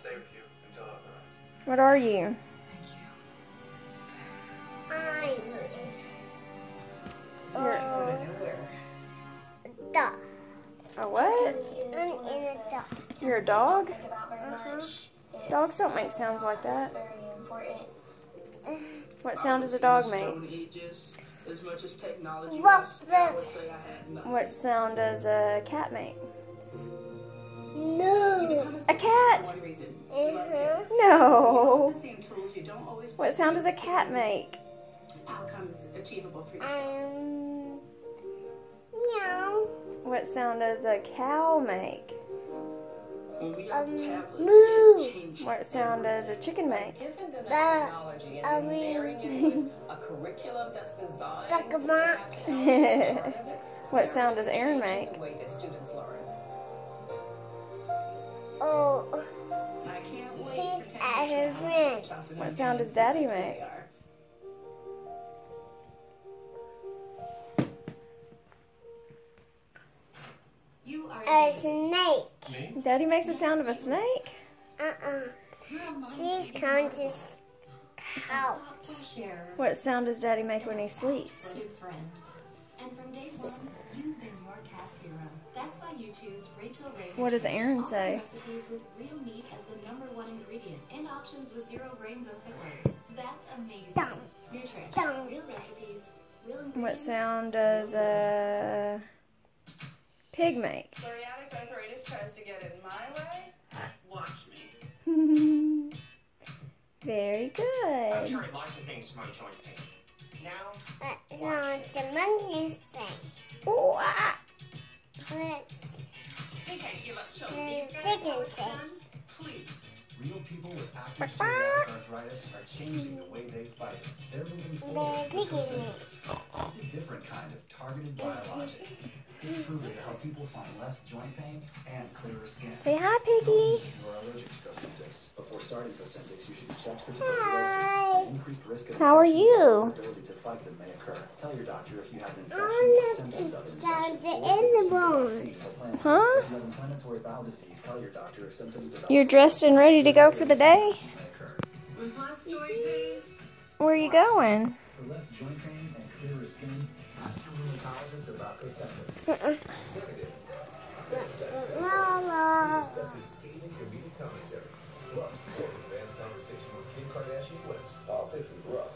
stay with you until authorized. What are you? Dog. A what? I'm in a dog. You're a dog? Uh-huh. Dogs don't make sounds like that. What sound does a dog make? What sound does a cat make? No. A cat? Uh-huh. No. What sound does a cat make? Meow. What sound does a cow make? Moo. What sound does a chicken make? What sound does Aaron make? Oh. She's at her friends. What sound does Daddy make? A snake. Daddy makes the sound of a snake? She's going to couch. What sound does Daddy make when he sleeps? And from day one, you've been your cat's hero. That's why you choose Rachel Ray. What does Aaron say? Recipes with real meat as the #1 ingredient and options with 0 grains of fillers. That's amazing. Dumb. Nutrish. Dumb. Real recipes. Real What ingredients. sound does a pig make? Psoriatic arthritis tries to get in my way. Watch me. Very I've good. tried lots of things for my joint pain. Now, It's not the monkey thing. Oh, ah. They can't give up so It's these chicken guys thing. please. Real people with active psoriatic arthritis are changing the way they fight it. They're moving forward with Cosentyx. It's a different kind of targeted biologic. It's proven to help people find less joint pain and clearer skin. Say hi, Don't Piggy. use if you are allergic to Cosentyx. Before starting Cosentyx, you should check for tuberculosis. An increased risk of How are infections you? and ability to fight them may occur. Tell your doctor if you have an infection or symptoms of an infection. the animals. Huh? If you have inflammatory bowel disease, tell your doctor if symptoms develop. You're dressed and ready to go for the day? may occur. With less joint pain, Where are you going? For less joint pain and clearer skin, ask your rheumatologist about Cosentyx. Mama. Discusses scathing comedic commentary. Plus, more advanced conversation with Kim Kardashian West. Politics is rough.